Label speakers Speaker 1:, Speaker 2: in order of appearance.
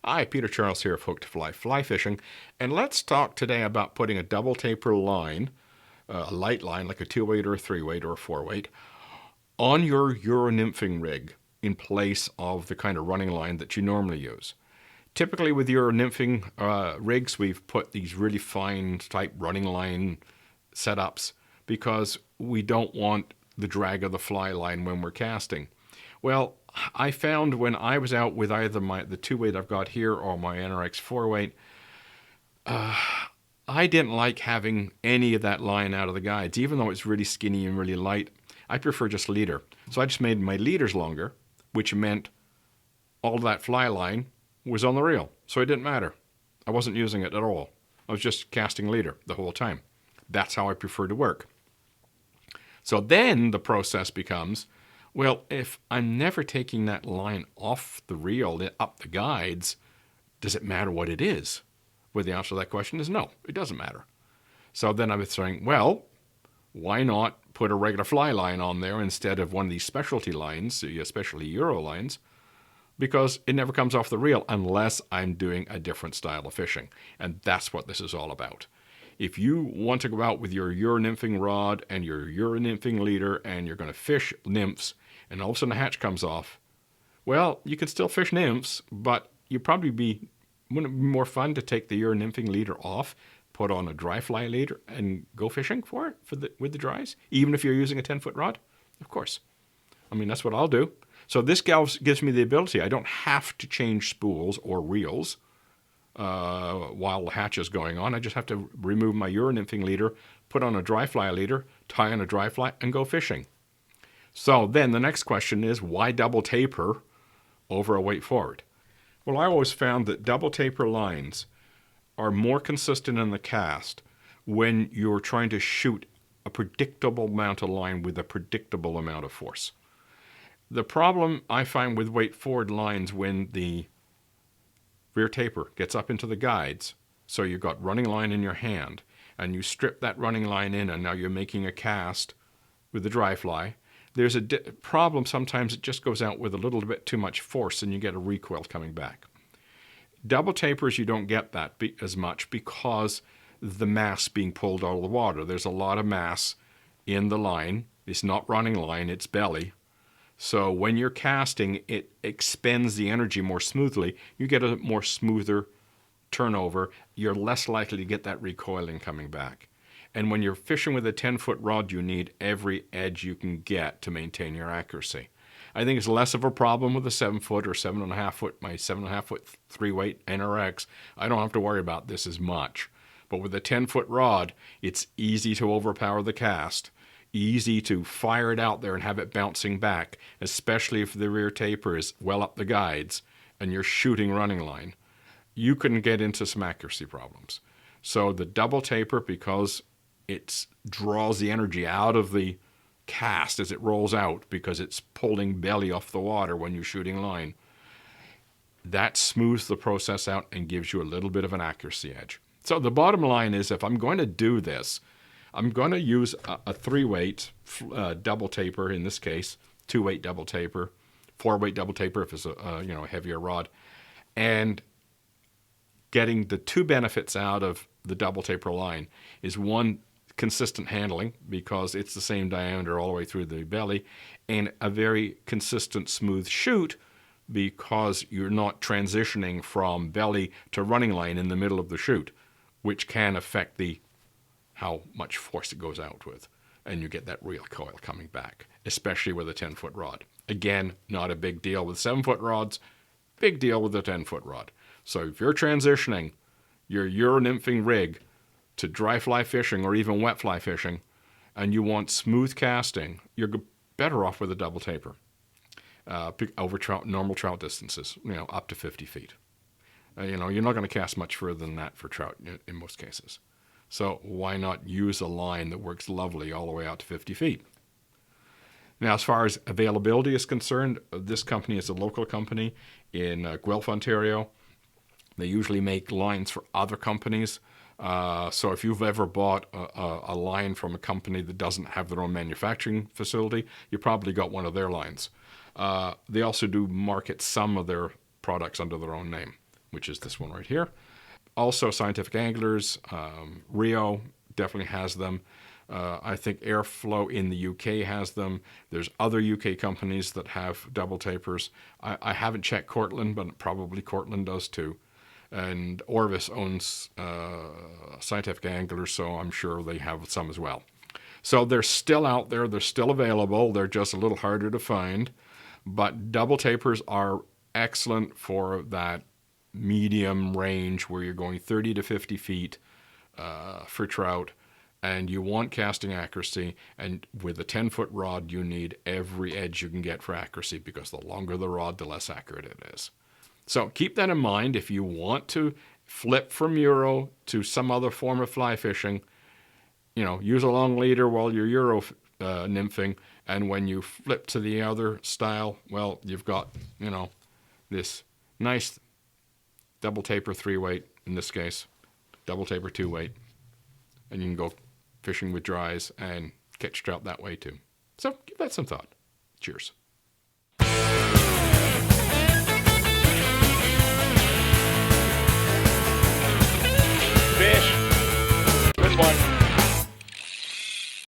Speaker 1: Hi, Peter Charles here of Hook to Fly Fly Fishing, and let's talk today about putting a double taper line, a light line like a 2-weight or a 3-weight or a 4-weight, on your Euro Nymphing rig in place of the kind of running line that you normally use. Typically with Euro Nymphing rigs, we've put these really fine type running line setups because we don't want the drag of the fly line when we're casting. Well, I found when I was out with either the 2-weight I've got here or my NRX 4-weight, I didn't like having any of that line out of the guides, even though it's really skinny and really light. I prefer just leader. So I just made my leaders longer, which meant all that fly line was on the reel. So it didn't matter. I wasn't using it at all. I was just casting leader the whole time. That's how I prefer to work. So then the process becomes, well, if I'm never taking that line off the reel, up the guides, does it matter what it is? Well, the answer to that question is no, it doesn't matter. So then I was saying, well, why not put a regular fly line on there instead of one of these specialty lines, especially Euro lines, because it never comes off the reel unless I'm doing a different style of fishing. And that's what this is all about. If you want to go out with your Euro Nymphing rod and your Euro Nymphing leader and you're going to fish nymphs, and all of a sudden the hatch comes off, well, you can still fish nymphs, but wouldn't it be more fun to take the Euro Nymphing leader off, put on a dry fly leader, and go fishing with the dries, even if you're using a 10-foot rod? Of course. I mean, that's what I'll do. So this gives me the ability. I don't have to change spools or reels while the hatch is going on. I just have to remove my Euro Nymphing leader, put on a dry fly leader, tie on a dry fly, and go fishing. So then the next question is, why double taper over a weight forward? Well, I always found that double taper lines are more consistent in the cast when you're trying to shoot a predictable amount of line with a predictable amount of force. The problem I find with weight forward lines when the rear taper gets up into the guides, so you've got running line in your hand, and you strip that running line in, and now you're making a cast with the dry fly. There's a problem sometimes it just goes out with a little bit too much force and you get a recoil coming back. Double tapers, you don't get that as much because the mass being pulled out of the water. There's a lot of mass in the line. It's not running line, it's belly. So when you're casting, it expends the energy more smoothly. You get a more smoother turnover. You're less likely to get that recoiling coming back. And when you're fishing with a 10-foot rod, you need every edge you can get to maintain your accuracy. I think it's less of a problem with a 7-foot or 7.5-foot, my 7.5-foot 3-weight NRX. I don't have to worry about this as much. But with a 10-foot rod, it's easy to overpower the cast, easy to fire it out there and have it bouncing back, especially if the rear taper is well up the guides and you're shooting running line. You can get into some accuracy problems. So the double taper, because it draws the energy out of the cast as it rolls out because it's pulling belly off the water when you're shooting line, that smooths the process out and gives you a little bit of an accuracy edge. So the bottom line is, if I'm going to do this, I'm going to use a 3-weight double taper in this case, 2-weight double taper, 4-weight double taper if it's a heavier rod, and getting the two benefits out of the double taper line is, one, consistent handling because it's the same diameter all the way through the belly, and a very consistent smooth shoot because you're not transitioning from belly to running line in the middle of the shoot, which can affect how much force it goes out with, and you get that recoil coming back, especially with a 10-foot rod. Again, not a big deal with 7-foot rods, big deal with a 10-foot rod. So if you're transitioning your Euro Nymphing rig to dry fly fishing or even wet fly fishing, and you want smooth casting, you're better off with a double taper over normal trout distances, up to 50 feet. You're not going to cast much further than that for trout in most cases. So why not use a line that works lovely all the way out to 50 feet? Now, as far as availability is concerned, this company is a local company in Guelph, Ontario. They usually make lines for other companies. So if you've ever bought a line from a company that doesn't have their own manufacturing facility, you probably got one of their lines. They also do market some of their products under their own name which is this one right here. Also, Scientific Anglers, Rio definitely has them. I think Airflow in the UK has them. There's other UK companies that have double tapers. I haven't checked Cortland, but probably Cortland does too. And Orvis owns Scientific Anglers, so I'm sure they have some as well. So they're still out there. They're still available. They're just a little harder to find. But double tapers are excellent for that medium range where you're going 30 to 50 feet for trout, and you want casting accuracy. And with a 10-foot rod, you need every edge you can get for accuracy, because the longer the rod, the less accurate it is. So keep that in mind if you want to flip from Euro to some other form of fly fishing. Use a long leader while you're Euro nymphing, and when you flip to the other style, well, you've got, this nice double taper 3-weight, in this case, double taper 2-weight, and you can go fishing with dries and catch trout that way too. So give that some thought. Cheers.